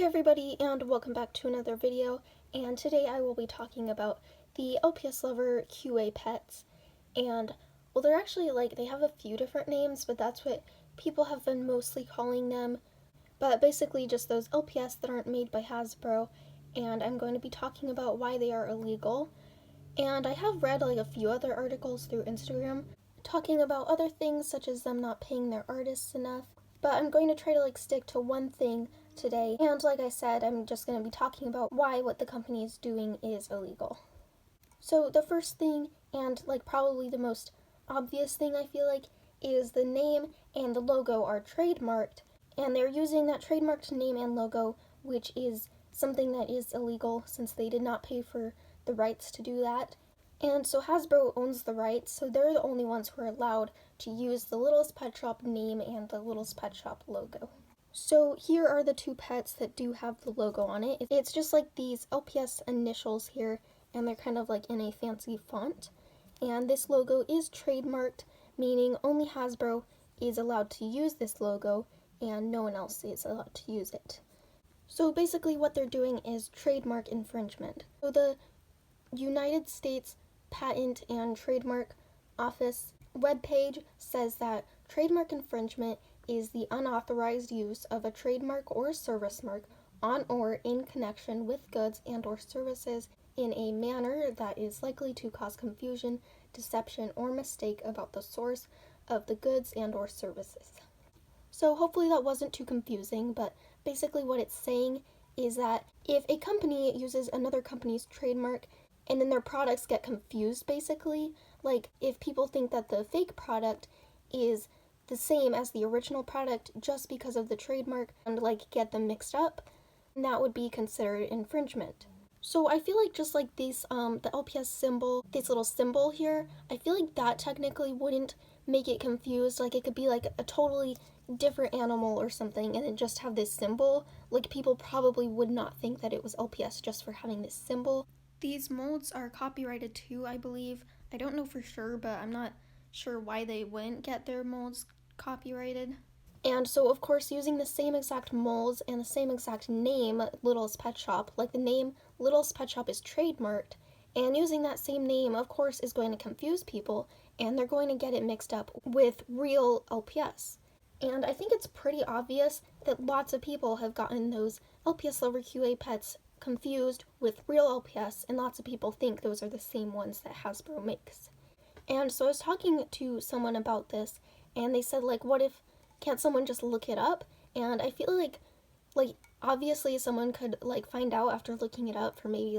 Hey everybody, and welcome back to another video, and today I will be talking about the LPSLoverQA pets. And well, they're actually they have a few different names, but that's what people have been mostly calling them. But basically just those LPS that aren't made by Hasbro, and I'm going to be talking about why they are illegal. And I have read a few other articles through Instagram talking about other things such as them not paying their artists enough, but I'm going to try to stick to one thing today. And like I said, I'm just going to be talking about why what the company is doing is illegal. So the first thing, and probably the most obvious thing I feel like, is the name and the logo are trademarked, and they're using that trademarked name and logo, which is something that is illegal since they did not pay for the rights to do that. And so Hasbro owns the rights, so they're the only ones who are allowed to use the Littlest Pet Shop name and the Littlest Pet Shop logo. So here are the two pets that do have the logo on it. It's just like these LPS initials here, and they're kind of in a fancy font. And this logo is trademarked, meaning only Hasbro is allowed to use this logo, and no one else is allowed to use it. So basically what they're doing is trademark infringement. So the United States Patent and Trademark Office webpage says that trademark infringement is the unauthorized use of a trademark or service mark on or in connection with goods and or services in a manner that is likely to cause confusion, deception, or mistake about the source of the goods and or services. So hopefully that wasn't too confusing, but basically what it's saying is that if a company uses another company's trademark and then their products get confused, basically, if people think that the fake product is the same as the original product just because of the trademark and get them mixed up, that would be considered infringement. So I feel just these the LPS symbol, this little symbol here, I feel like that technically wouldn't make it confused. It could be a totally different animal or something and then just have this symbol. People probably would not think that it was LPS just for having this symbol. These molds are copyrighted too, I believe. I don't know for sure, but I'm not sure why they wouldn't get their molds copyrighted. And so, of course, using the same exact molds and the same exact name, Littlest Pet Shop, the name Littlest Pet Shop is trademarked, and using that same name, of course, is going to confuse people, and they're going to get it mixed up with real LPS. And I think it's pretty obvious that lots of people have gotten those LPSLoverQA pets confused with real LPS, and lots of people think those are the same ones that Hasbro makes. And so I was talking to someone about this, and they said, what if, can't someone just look it up? And I feel like obviously someone could, find out after looking it up for maybe,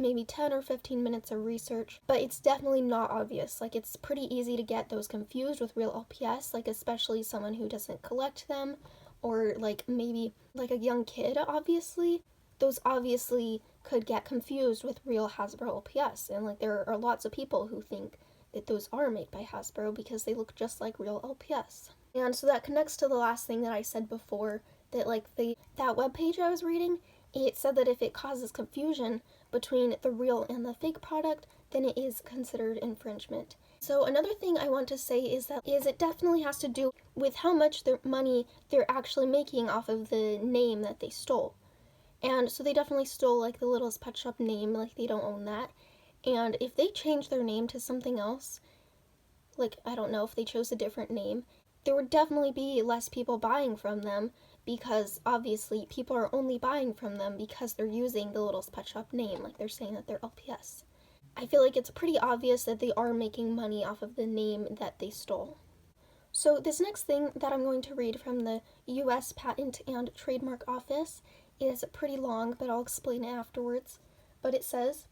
maybe 10 or 15 minutes of research, but it's definitely not obvious. It's pretty easy to get those confused with real LPS, especially someone who doesn't collect them, or, maybe, a young kid, obviously. Those obviously could get confused with real Hasbro LPS, and, there are lots of people who think that those are made by Hasbro because they look just like real LPS. And so that connects to the last thing that I said before, that that webpage I was reading, it said that if it causes confusion between the real and the fake product, then it is considered infringement. So another thing I want to say is it definitely has to do with how much money they're actually making off of the name that they stole. And so they definitely stole the Littlest Pet Shop name, they don't own that. And if they change their name to something else, I don't know, if they chose a different name, there would definitely be less people buying from them, because obviously people are only buying from them because they're using the Littlest Pet Shop name, they're saying that they're LPS. I feel it's pretty obvious that they are making money off of the name that they stole. So this next thing that I'm going to read from the U.S. Patent and Trademark Office is pretty long, but I'll explain it afterwards. But it says,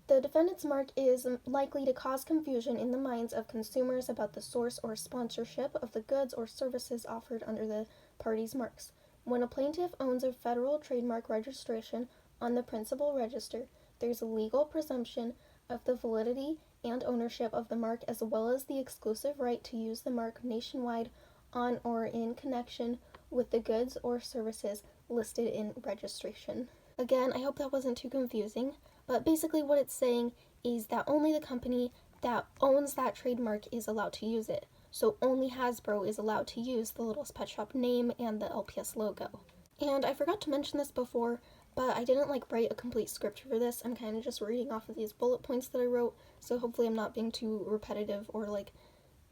the defendant's mark is likely to cause confusion in the minds of consumers about the source or sponsorship of the goods or services offered under the parties' marks. When a plaintiff owns a federal trademark registration on the principal register, there's a legal presumption of the validity and ownership of the mark, as well as the exclusive right to use the mark nationwide on or in connection with the goods or services listed in registration. Again, I hope that wasn't too confusing, but basically what it's saying is that only the company that owns that trademark is allowed to use it. So only Hasbro is allowed to use the Littlest Pet Shop name and the LPS logo. And I forgot to mention this before, but I didn't like write a complete script for this. I'm kind of just reading off of these bullet points that I wrote, so hopefully I'm not being too repetitive or like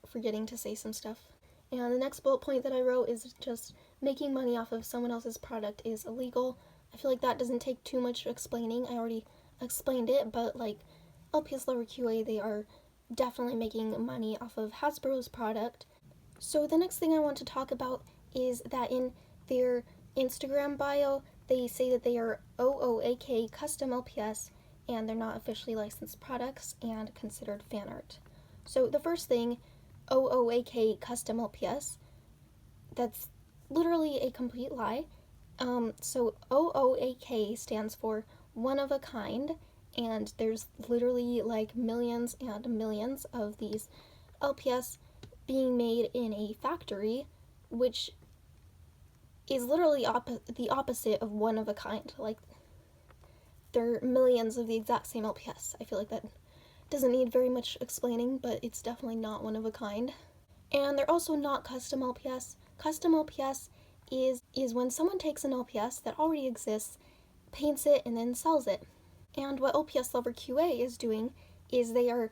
forgetting to say some stuff. And the next bullet point that I wrote is just making money off of someone else's product is illegal. I feel like that doesn't take too much explaining. I already explained it, but like LPSLoverQA, they are definitely making money off of Hasbro's product. So the next thing I want to talk about is that in their Instagram bio, they say that they are OOAK custom LPS and they're not officially licensed products and considered fan art. So the first thing, OOAK custom LPS, that's literally a complete lie. So OOAK stands for one of a kind, and there's literally like millions and millions of these LPS being made in a factory, which is literally the opposite of one of a kind. Like, there are millions of the exact same LPS. I feel like that doesn't need very much explaining, but it's definitely not one of a kind. And they're also not custom LPS. Custom LPS is when someone takes an LPS that already exists, paints it, and then sells it. And what LPSLoverQA is doing is they are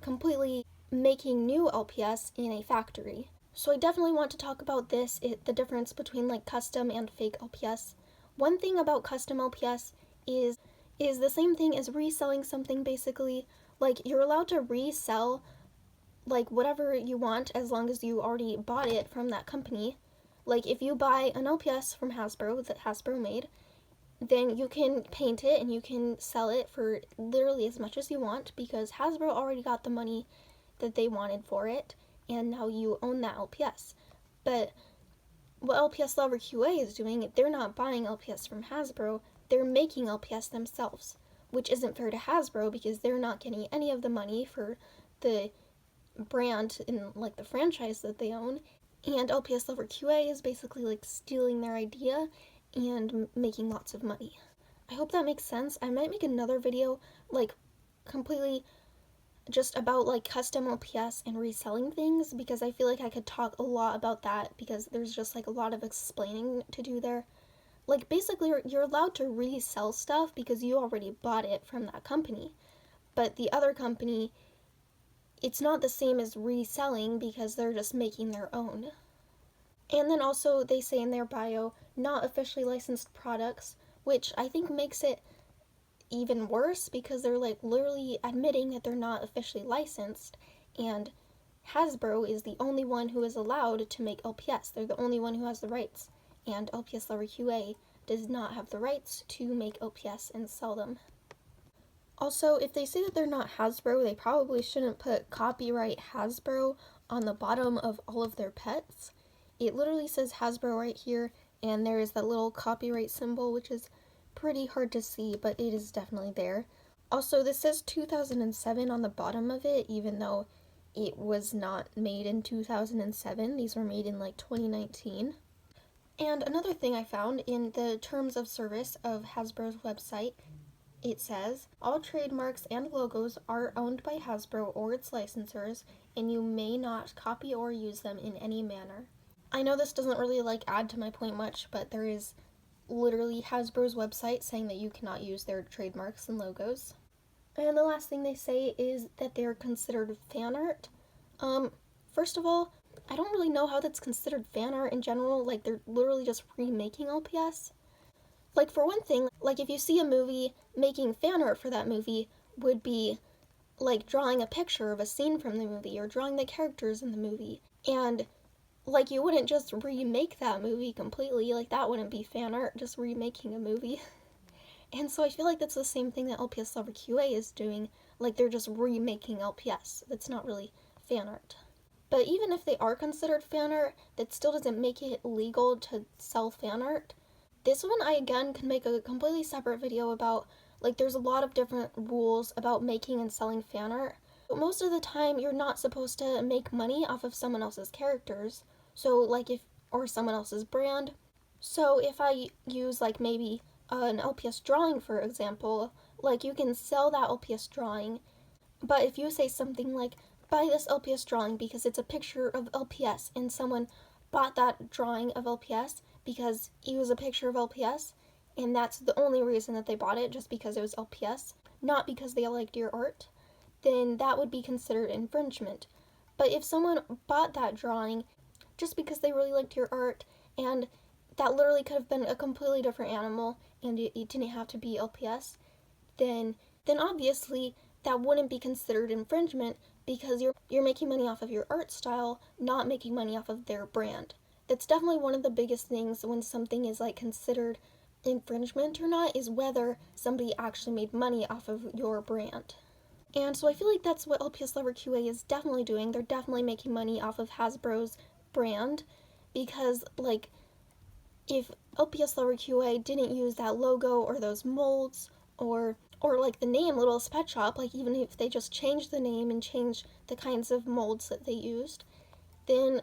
completely making new LPS in a factory. So I definitely want to talk about this, the difference between like custom and fake LPS. One thing about custom LPS is the same thing as reselling something basically. Like, you're allowed to resell like whatever you want as long as you already bought it from that company. Like, if you buy an LPS from Hasbro that Hasbro made, then you can paint it and you can sell it for literally as much as you want because Hasbro already got the money that they wanted for it, and now you own that LPS. But what LPSLoverQA is doing, they're not buying LPS from Hasbro, they're making LPS themselves, which isn't fair to Hasbro because they're not getting any of the money for the brand and like the franchise that they own, and LPSLoverQA is basically like stealing their idea and making lots of money. I hope that makes sense. I might make another video like completely just about like custom LPS and reselling things because I feel like I could talk a lot about that because there's just like a lot of explaining to do there. Like, basically you're allowed to resell stuff because you already bought it from that company, but the other company, it's not the same as reselling because they're just making their own. And then also they say in their bio, not officially licensed products, which I think makes it even worse because they're like literally admitting that they're not officially licensed, and Hasbro is the only one who is allowed to make LPS. They're the only one who has the rights, and LPSLoverQA does not have the rights to make LPS and sell them. Also, if they say that they're not Hasbro, they probably shouldn't put copyright Hasbro on the bottom of all of their pets. It literally says Hasbro right here, and there is that little copyright symbol, which is pretty hard to see, but it is definitely there. Also, this says 2007 on the bottom of it, even though it was not made in 2007. These were made in like 2019. And another thing I found in the terms of service of Hasbro's website, it says, all trademarks and logos are owned by Hasbro or its licensors, and you may not copy or use them in any manner. I know this doesn't really like add to my point much, but there is literally Hasbro's website saying that you cannot use their trademarks and logos. And the last thing they say is that they're considered fan art. First of all, I don't really know how that's considered fan art in general. Like, they're literally just remaking LPS. Like, for one thing, like if you see a movie, making fan art for that movie would be like drawing a picture of a scene from the movie or drawing the characters in the movie. And like, you wouldn't just remake that movie completely. Like, that wouldn't be fan art, just remaking a movie. And so I feel like that's the same thing that LPSLoverQA is doing. Like, they're just remaking LPS. That's not really fan art. But even if they are considered fan art, that still doesn't make it legal to sell fan art. This one I again can make a completely separate video about. Like, there's a lot of different rules about making and selling fan art. But most of the time, you're not supposed to make money off of someone else's characters. So, like, or someone else's brand. So, if I use, like, maybe an LPS drawing, for example, like, you can sell that LPS drawing. But if you say something like, buy this LPS drawing because it's a picture of LPS, and someone bought that drawing of LPS, because it was a picture of LPS, and that's the only reason that they bought it, just because it was LPS, not because they liked your art, then that would be considered infringement. But if someone bought that drawing just because they really liked your art, and that literally could have been a completely different animal, and it didn't have to be LPS, then obviously that wouldn't be considered infringement, because you're making money off of your art style, not making money off of their brand. That's definitely one of the biggest things when something is like considered infringement or not, is whether somebody actually made money off of your brand. And so I feel like that's what LPSLoverQA is definitely doing. They're definitely making money off of Hasbro's brand, because like if LPSLoverQA didn't use that logo or those molds or like the name Littlest Pet Shop, like even if they just changed the name and changed the kinds of molds that they used, then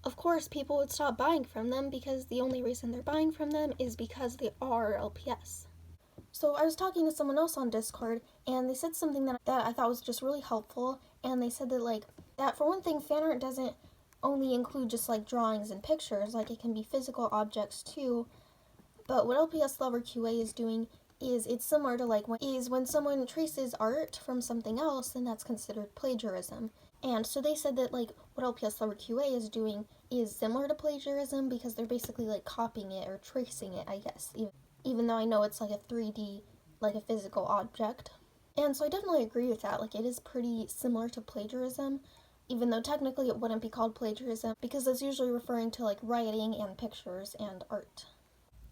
of course people would stop buying from them, because the only reason they're buying from them is because they are LPS. So I was talking to someone else on Discord, and they said something that I thought was just really helpful, and they said that like that for one thing, fan art doesn't only include just like drawings and pictures, like it can be physical objects too. But what LPSLoverQA is doing is it's similar to like when someone traces art from something else, then that's considered plagiarism. And so they said that like what LPSLoverQA is doing is similar to plagiarism, because they're basically like copying it or tracing it, I guess, even though I know it's like a 3D, like a physical object. And so I definitely agree with that. Like it is pretty similar to plagiarism, even though technically it wouldn't be called plagiarism, because it's usually referring to like writing and pictures and art.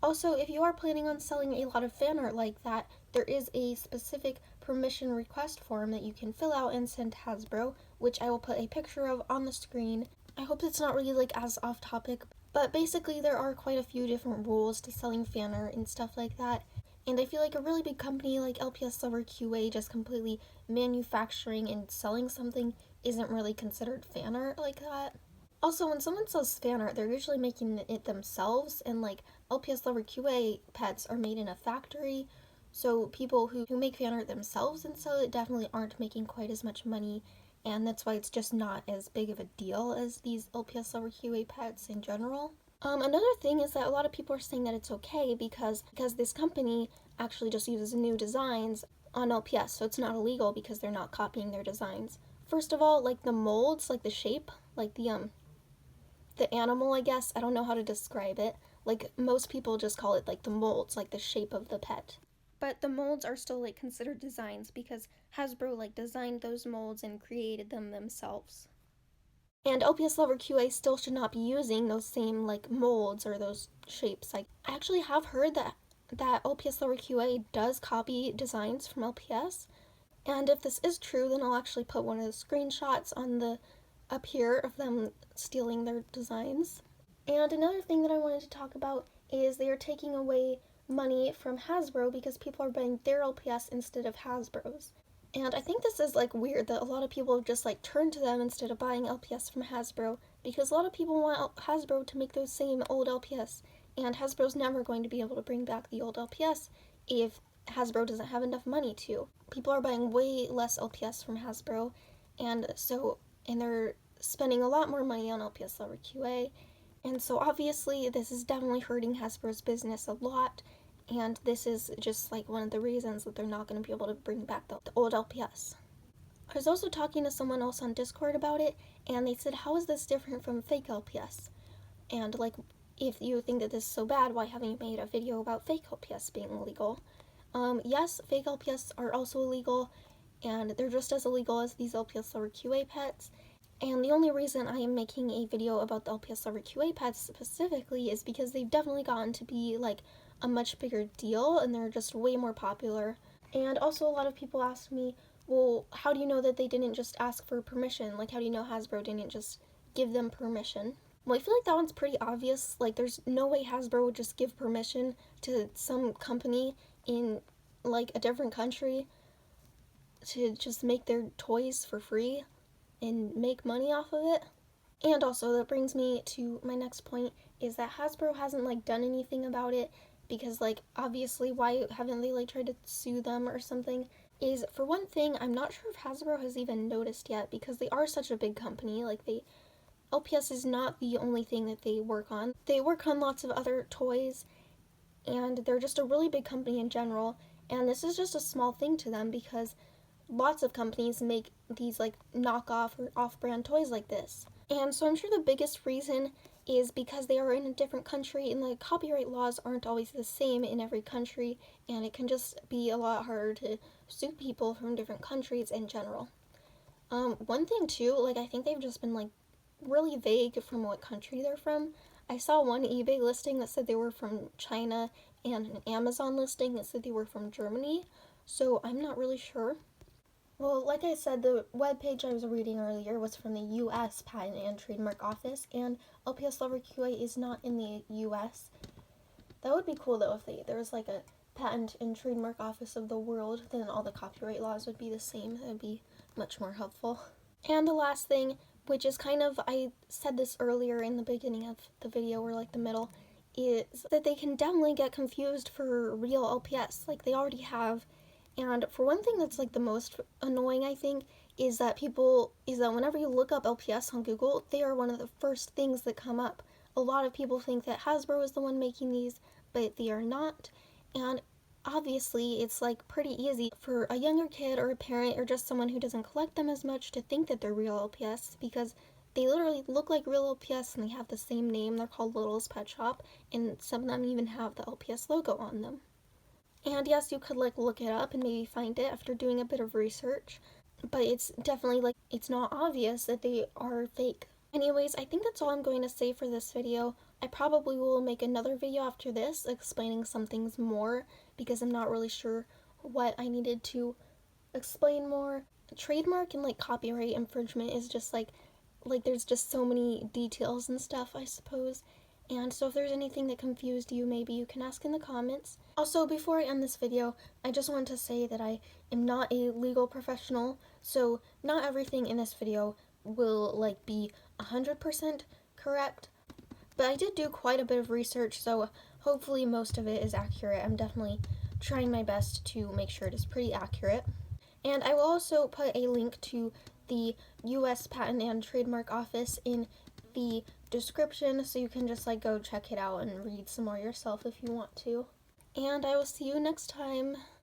Also, if you are planning on selling a lot of fan art like that, there is a specific permission request form that you can fill out and send to Hasbro, which I will put a picture of on the screen. I hope it's not really like as off topic, but basically there are quite a few different rules to selling fan art and stuff like that. And I feel like a really big company like LPSLoverQA just completely manufacturing and selling something isn't really considered fan art like that. Also, when someone sells fan art, they're usually making it themselves, and like LPSLoverQA pets are made in a factory, so people who make fan art themselves and sell it definitely aren't making quite as much money, and that's why it's just not as big of a deal as these LPSLoverQA pets in general. Another thing is that a lot of people are saying that it's okay because this company actually just uses new designs on LPS, so it's not illegal because they're not copying their designs. First of all, like the molds, like the shape, like the animal, I guess, I don't know how to describe it. Like most people just call it like the molds, like the shape of the pet. But the molds are still like considered designs, because Hasbro like designed those molds and created them themselves. And LPSLoverQA still should not be using those same like molds or those shapes. Like I actually have heard that LPSLoverQA does copy designs from LPS. And if this is true, then I'll actually put one of the screenshots on the up here of them stealing their designs. And another thing that I wanted to talk about is they are taking away money from Hasbro because people are buying their LPS instead of Hasbro's. And I think this is like weird that a lot of people just like turn to them instead of buying LPS from Hasbro, because a lot of people want Hasbro to make those same old LPS, and Hasbro's never going to be able to bring back the old LPS if Hasbro doesn't have enough money to. People are buying way less LPS from Hasbro, and they're spending a lot more money on LPSLoverQA, and so obviously this is definitely hurting Hasbro's business a lot, and this is just like one of the reasons that they're not going to be able to bring back the old LPS. I was also talking to someone else on Discord about it, and they said, how is this different from fake LPS? And like, if you think that this is so bad, why haven't you made a video about fake LPS being illegal? Yes, fake LPS are also illegal, and they're just as illegal as these LPSLoverQA pets. And the only reason I am making a video about the LPSLoverQA pets specifically is because they've definitely gotten to be like a much bigger deal, and they're just way more popular. And also a lot of people ask me, well, how do you know that they didn't just ask for permission? Like, how do you know Hasbro didn't just give them permission? Well, I feel like that one's pretty obvious. Like, there's no way Hasbro would just give permission to some company in like a different country to just make their toys for free and make money off of it. And also that brings me to my next point, is that Hasbro hasn't like done anything about it, because like obviously why haven't they like tried to sue them or something? Is for one thing, I'm not sure if Hasbro has even noticed yet, because they are such a big company. Like LPS is not the only thing that they work on. They work on lots of other toys, and they're just a really big company in general. And this is just a small thing to them because lots of companies make these like knockoff or off-brand toys like this. And so I'm sure the biggest reason is because they are in a different country and the copyright laws aren't always the same in every country, and it can just be a lot harder to sue people from different countries in general. One thing too, like I think they've just been like really vague from what country they're from. I saw one eBay listing that said they were from China and an Amazon listing that said they were from Germany, so I'm not really sure. Well, like I said, the webpage I was reading earlier was from the U.S. Patent and Trademark Office, and LPSLoverQA is not in the U.S. That would be cool though if there was like a Patent and Trademark Office of the world, then all the copyright laws would be the same. That would be much more helpful. And the last thing, which is kind of, I said this earlier in the beginning of the video or like the middle, is that they can definitely get confused for real LPS, like they already have. And for one thing that's like the most annoying, I think, is that whenever you look up LPS on Google, they are one of the first things that come up. A lot of people think that Hasbro is the one making these, but they are not. And obviously, it's like pretty easy for a younger kid or a parent or just someone who doesn't collect them as much to think that they're real LPS because they literally look like real LPS and they have the same name. They're called Little's Pet Shop, and some of them even have the LPS logo on them. And yes, you could like look it up and maybe find it after doing a bit of research, but it's definitely like it's not obvious that they are fake. Anyways, I think that's all I'm going to say for this video. I probably will make another video after this explaining some things more because I'm not really sure what I needed to explain more. Trademark and like copyright infringement is just like there's just so many details and stuff, I suppose. And so if there's anything that confused you, maybe you can ask in the comments. Also, before I end this video, I just want to say that I am not a legal professional, so not everything in this video will like be 100% correct. But I did do quite a bit of research, so hopefully most of it is accurate. I'm definitely trying my best to make sure it is pretty accurate. And I will also put a link to the U.S. Patent and Trademark Office in the description so you can just like go check it out and read some more yourself if you want to. And I will see you next time.